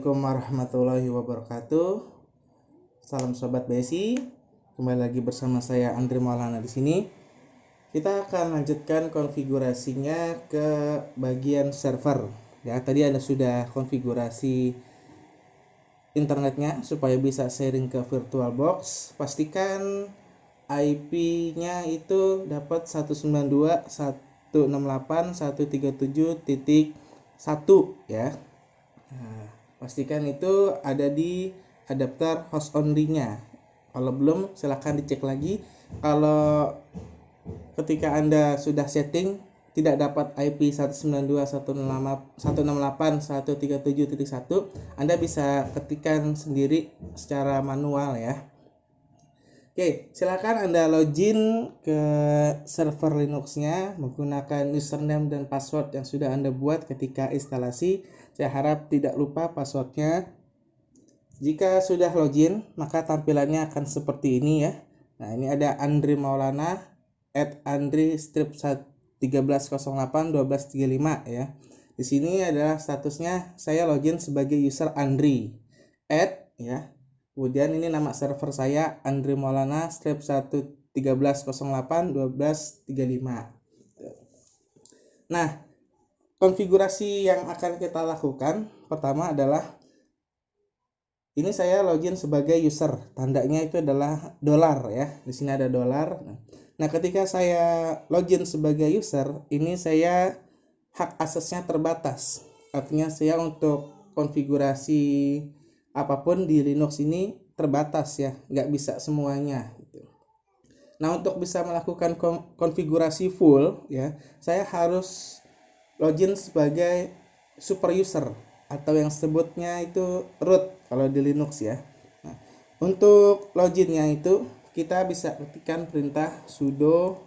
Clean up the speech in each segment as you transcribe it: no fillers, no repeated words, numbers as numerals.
Assalamualaikum warahmatullahi wabarakatuh. Salam sobat Besi. Kembali lagi bersama saya Andri Maulana di sini. Kita akan lanjutkan konfigurasinya ke bagian server. Ya, tadi Anda sudah konfigurasi internetnya supaya bisa sharing ke VirtualBox. Pastikan IP-nya itu dapat 192.168.137.1 ya. Nah, pastikan itu ada di adapter host only-nya. Kalau belum, silahkan dicek lagi. Kalau ketika Anda sudah setting tidak dapat IP 192.168.137.1, Anda bisa ketikkan sendiri secara manual ya. Oke, silakan Anda login ke server Linux-nya menggunakan username dan password yang sudah Anda buat ketika instalasi. Saya harap tidak lupa passwordnya. Jika sudah login, maka tampilannya akan seperti ini ya. Nah, ini ada Andri Maulana @andri_13081235 ya. Di sini adalah statusnya saya login sebagai user Andri. Ya. Kemudian ini nama server saya Andri Maulana /13081235. Nah, konfigurasi yang akan kita lakukan pertama adalah ini saya login sebagai user. Tandanya itu adalah dolar ya. Di sini ada dolar. Nah, ketika saya login sebagai user, ini saya hak aksesnya terbatas. Artinya saya untuk konfigurasi apapun di Linux ini terbatas ya, nggak bisa semuanya gitu. Nah, untuk bisa melakukan konfigurasi full ya, saya harus login sebagai super user atau yang sebutnya itu root kalau di Linux ya. Nah, untuk loginnya itu kita bisa ketikkan perintah sudo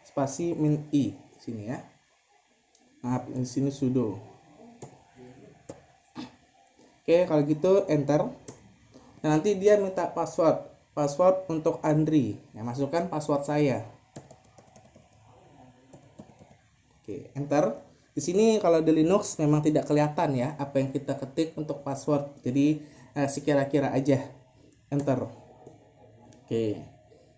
spasi -i sini ya. Nah, di sini sudo. Oke, kalau gitu enter. Nah, nanti dia minta password untuk Andri. Ya, masukkan password saya. Oke, enter. Di sini kalau di Linux memang tidak kelihatan ya apa yang kita ketik untuk password. Jadi sekira-kira aja. Enter. Oke.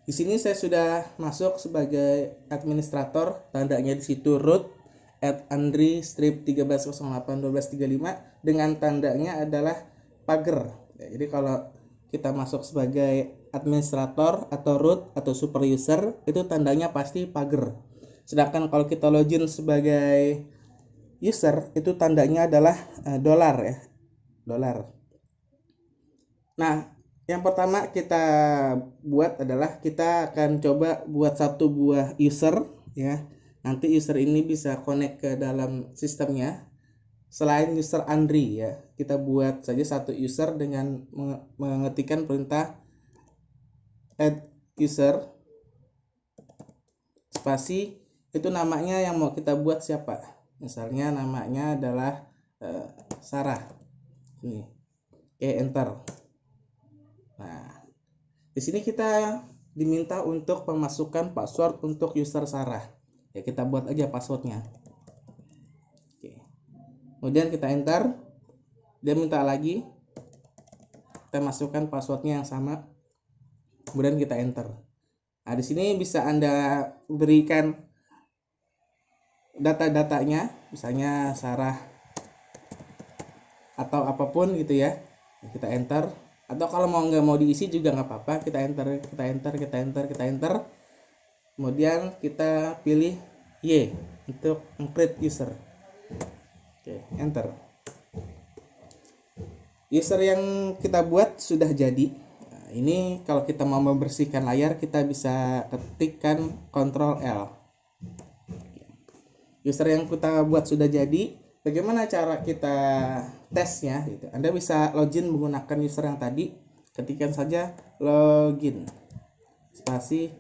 Di sini saya sudah masuk sebagai administrator. Tandanya di situ root @andri_13081235 dengan tandanya adalah pagar. Ya, jadi kalau kita masuk sebagai administrator atau root atau super user itu tandanya pasti pagar. Sedangkan kalau kita login sebagai user itu tandanya adalah dolar ya. Dolar. Nah, yang pertama kita buat adalah kita akan coba buat satu buah user ya. Nanti user ini bisa connect ke dalam sistemnya. Selain user Andri ya, kita buat saja satu user dengan mengetikkan perintah add user spasi itu namanya yang mau kita buat siapa. Misalnya namanya adalah Sarah. Ini. Oke, enter. Nah, di sini kita diminta untuk memasukkan password untuk user Sarah. Ya, kita buat aja passwordnya. Oke. Kemudian kita enter. Dia minta lagi. Kita masukkan passwordnya yang sama. Kemudian kita enter. Nah, di sini bisa Anda berikan data-datanya, misalnya Sarah atau apapun gitu ya. Kita enter. Atau kalau nggak mau diisi juga nggak apa-apa, kita enter. Kemudian kita pilih Y untuk create user. Oke, enter. User yang kita buat sudah jadi. Nah, ini kalau kita mau membersihkan layar kita bisa ketikkan Ctrl L. User yang kita buat sudah jadi. Bagaimana cara kita tesnya gitu. Anda bisa login menggunakan user yang tadi. Ketikkan saja login spasi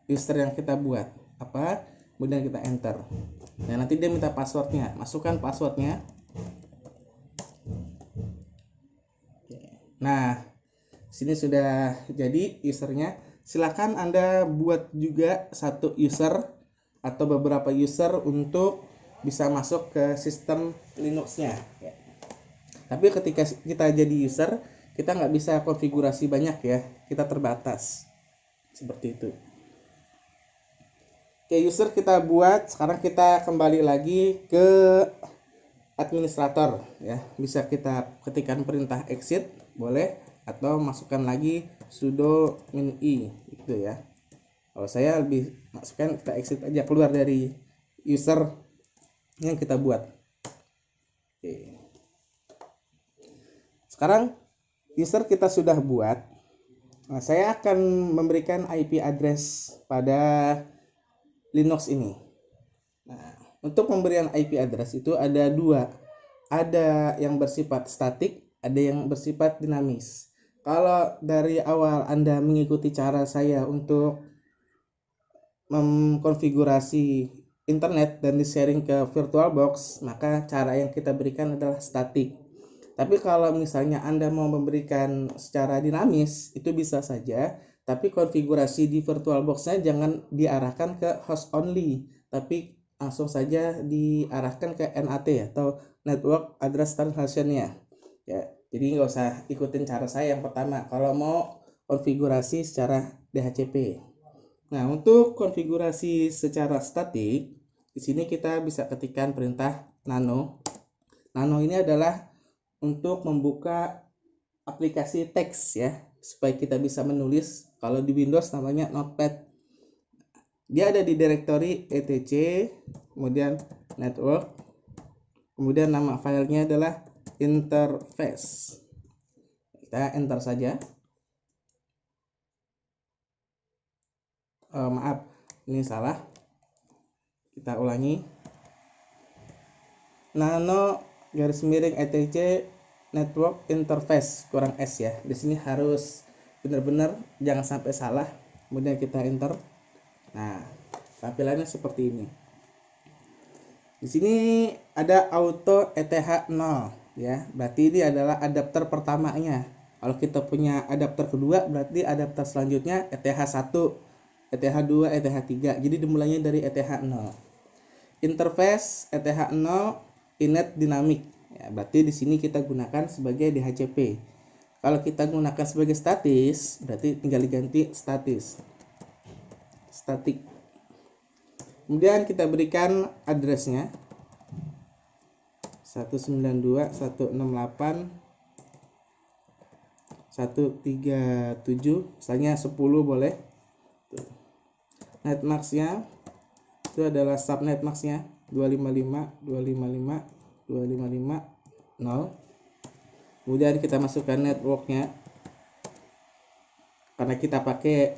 user yang kita buat apa, kemudian kita enter. Nah, nanti dia minta passwordnya, masukkan passwordnya. Nah, sini sudah jadi usernya. Silakan Anda buat juga satu user atau beberapa user untuk bisa masuk ke sistem Linux-nya. Tapi ketika kita jadi user, kita nggak bisa konfigurasi banyak ya, kita terbatas seperti itu. Oke, user kita buat. Sekarang kita kembali lagi ke administrator ya. Bisa kita ketikkan perintah exit boleh, atau masukkan lagi sudo min i gitu ya. Kalau saya lebih masukkan kita exit aja, keluar dari user yang kita buat. Oke. Sekarang user kita sudah buat. Nah, saya akan memberikan IP address pada Linux ini. Nah, untuk pemberian IP address itu ada dua. Ada yang bersifat statik, ada yang bersifat dinamis. Kalau dari awal Anda mengikuti cara saya untuk mengkonfigurasi internet dan di-sharing ke VirtualBox, maka cara yang kita berikan adalah statik. Tapi kalau misalnya Anda mau memberikan secara dinamis, itu bisa saja, tapi konfigurasi di VirtualBox-nya jangan diarahkan ke host only, tapi langsung saja diarahkan ke NAT atau Network Address Translation-nya. Ya, jadi nggak usah ikutin cara saya yang pertama kalau mau konfigurasi secara DHCP. Nah, untuk konfigurasi secara statik, di sini kita bisa ketikkan perintah nano. Nano ini adalah untuk membuka aplikasi teks ya, supaya kita bisa menulis. Kalau di Windows namanya Notepad. Dia ada di direktori etc, kemudian network, kemudian nama filenya adalah interface. Kita enter saja. Maaf, ini salah. Kita ulangi. Nano garis miring etc network interface kurang s ya. Di sini harus benar-benar jangan sampai salah. Kemudian kita enter. Nah, tampilannya seperti ini. Di sini ada auto ETH 0 ya. Berarti ini adalah adapter pertamanya. Kalau kita punya adapter kedua, berarti adapter selanjutnya ETH 1, ETH 2, ETH 3. Jadi dimulainya dari ETH 0. Interface ETH 0 inet dinamik. Ya, berarti di sini kita gunakan sebagai DHCP. Kalau kita gunakan sebagai statis, berarti tinggal diganti statis. Statik. Kemudian kita berikan addressnya 192.168.137, misalnya 10 boleh. Netmasknya itu adalah subnet maxnya 255.255.255.0. Kemudian kita masukkan networknya, karena kita pakai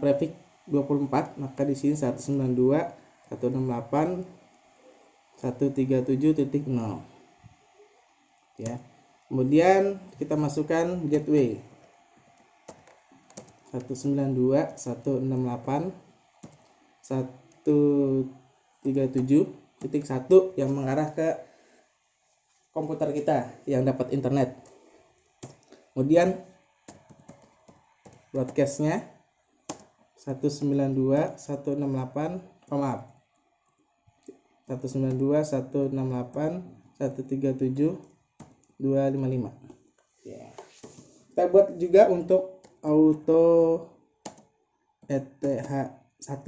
prefix 24, maka di sini 192.168.137.0 ya. Kemudian kita masukkan gateway 192.168.137.1 yang mengarah ke komputer kita yang dapat internet. Kemudian broadcastnya 192.168.137.255 ya. Kita buat juga untuk auto ETH1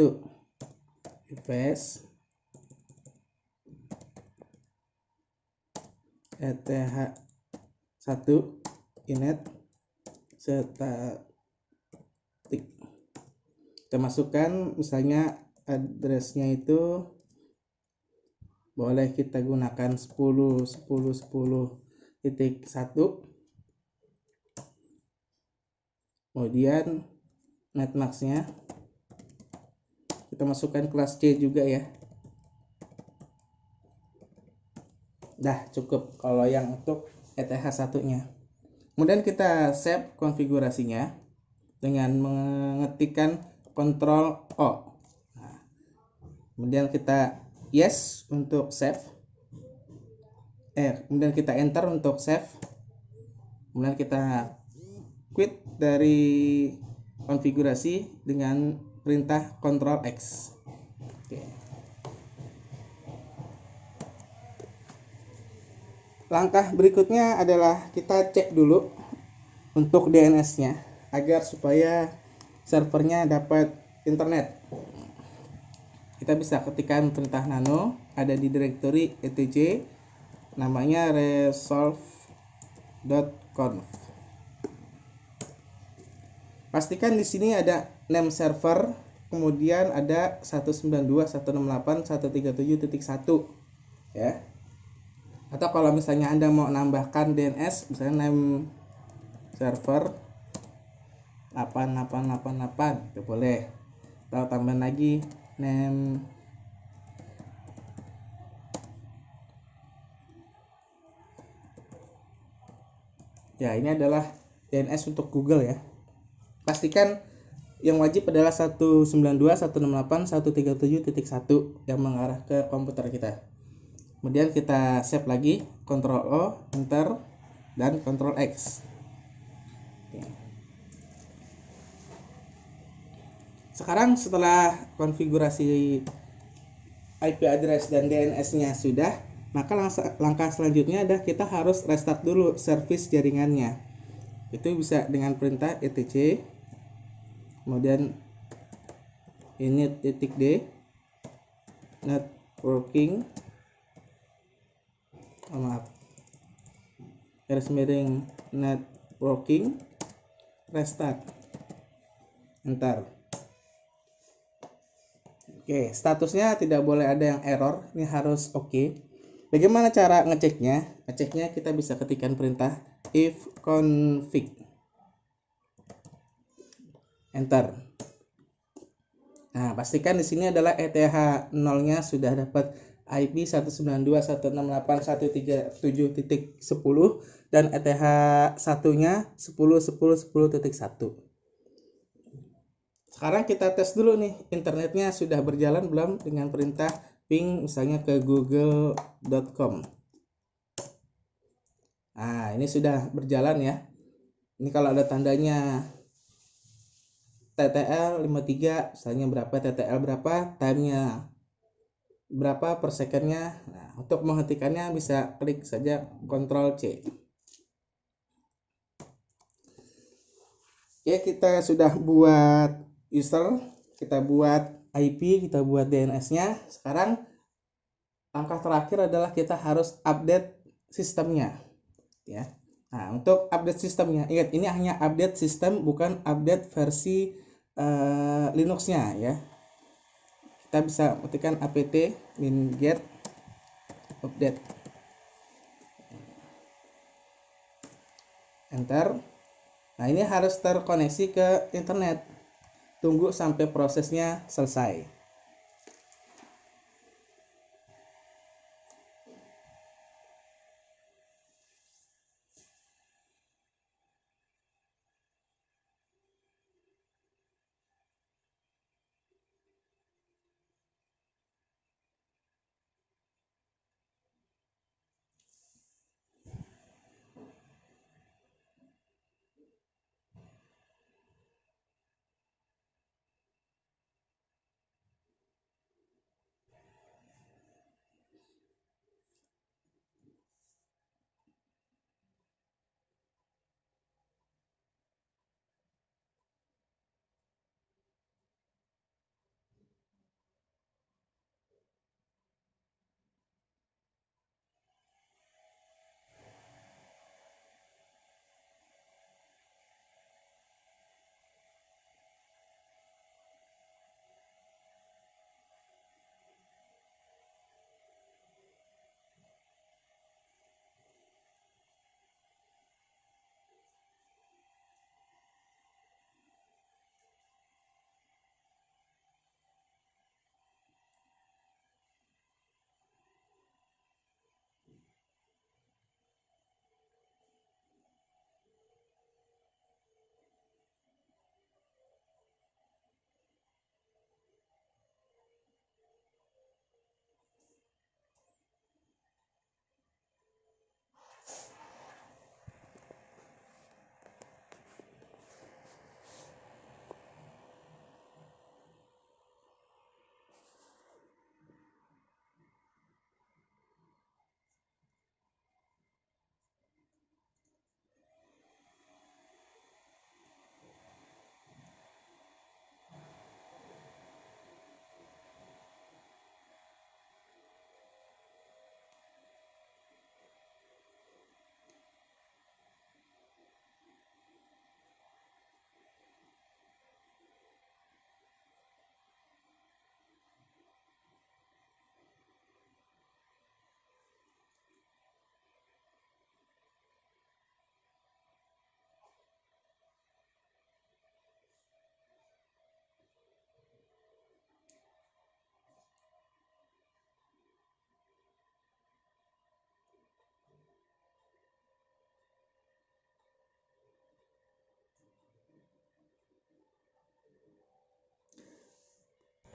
request ETH1 inet statik. Kita masukkan misalnya addressnya itu boleh kita gunakan 10.10.10.1. Kemudian netmasknya kita masukkan kelas C juga ya. Dah cukup kalau yang untuk ETH1 nya. Kemudian kita save konfigurasinya dengan mengetikkan Ctrl O. Nah, kemudian kita yes untuk save. Kemudian kita enter untuk save. Kemudian kita quit dari konfigurasi dengan perintah Ctrl X. Oke. langkah berikutnya adalah kita cek dulu untuk DNS-nya agar supaya servernya dapat internet. Kita bisa ketikkan perintah nano, ada di directory etc, namanya resolve.conf. Pastikan di sini ada name server, kemudian ada 192.168.137.1 ya. Atau kalau misalnya Anda mau nambahkan DNS, misalnya name server 8888 itu boleh. Atau tambah lagi name ya, ini adalah DNS untuk Google ya. Pastikan yang wajib adalah 192.168.137.1 yang mengarah ke komputer kita. Kemudian kita save lagi, Ctrl O, Enter, dan Ctrl X. Sekarang setelah konfigurasi IP address dan DNS-nya sudah, maka langkah selanjutnya adalah kita harus restart dulu service jaringannya. Itu bisa dengan perintah etc, kemudian init.d networking, garis miring networking restart, enter. Oke, statusnya tidak boleh ada yang error, ini harus oke. Bagaimana cara ngeceknya? Ngeceknya kita bisa ketikkan perintah if config, enter. Nah, pastikan di sini adalah ETH 0-nya sudah dapat IP 192.168.137.10 dan ETH 1-nya 10.10.10.1. Sekarang kita tes dulu nih, internetnya sudah berjalan belum dengan perintah ping misalnya ke google.com. Nah, ini sudah berjalan ya. Ini kalau ada tandanya TTL 53, misalnya berapa, TTL berapa, time-nya berapa per second-nya. Nah, untuk menghentikannya bisa klik saja Ctrl C. Oke, kita sudah buat user, kita buat IP, kita buat DNS-nya. Sekarang langkah terakhir adalah kita harus update sistemnya ya. Nah, untuk update sistemnya, ingat ini hanya update sistem, bukan update versi Linux-nya ya. Kita bisa ketikkan apt get update, enter. Nah, ini harus terkoneksi ke internet. Tunggu sampai prosesnya selesai.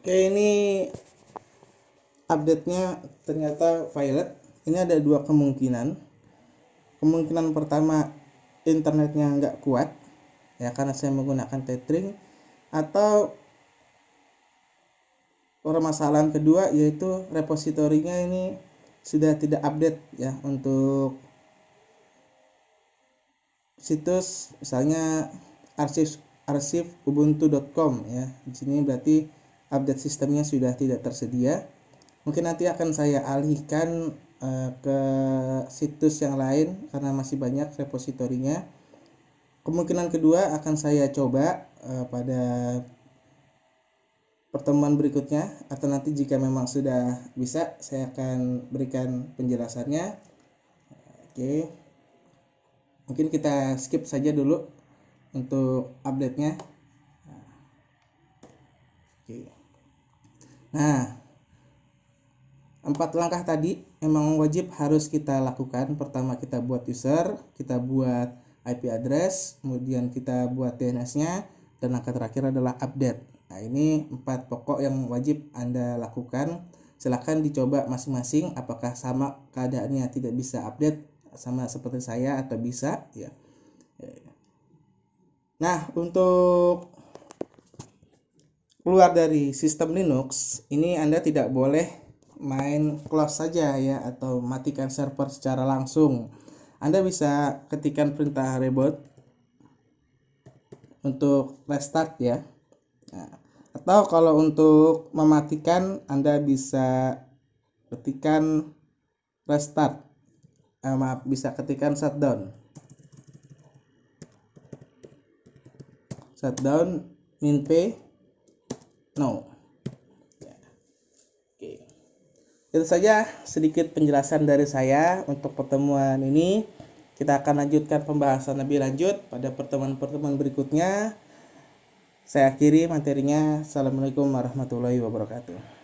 Oke, ini update-nya ternyata violet. Ini ada dua kemungkinan. Kemungkinan pertama, internetnya nggak kuat ya karena saya menggunakan tethering, atau permasalahan kedua yaitu repositorinya ini sudah tidak update ya untuk situs, misalnya arsip ubuntu.com ya. Di sini berarti update sistemnya sudah tidak tersedia. Mungkin nanti akan saya alihkan ke situs yang lain karena masih banyak repositorinya. Kemungkinan kedua akan saya coba pada pertemuan berikutnya, atau nanti jika memang sudah bisa saya akan berikan penjelasannya. Oke, mungkin kita skip saja dulu untuk update-nya. Oke. Nah, 4 langkah tadi memang wajib harus kita lakukan. Pertama, kita buat user, kita buat IP address, kemudian kita buat DNS-nya, dan langkah terakhir adalah update. Nah, ini 4 pokok yang wajib Anda lakukan. Silahkan dicoba masing-masing apakah sama keadaannya tidak bisa update sama seperti saya atau bisa ya. Nah, untuk keluar dari sistem Linux ini Anda tidak boleh main close saja ya atau matikan server secara langsung. Anda bisa ketikkan perintah reboot untuk restart ya. Nah, atau kalau untuk mematikan Anda bisa ketikkan restart. Bisa ketikkan shutdown. Shutdown min p no. Itu saja sedikit penjelasan dari saya untuk pertemuan ini. Kita akan lanjutkan pembahasan lebih lanjut pada pertemuan-pertemuan berikutnya. Saya akhiri materinya. Assalamualaikum warahmatullahi wabarakatuh.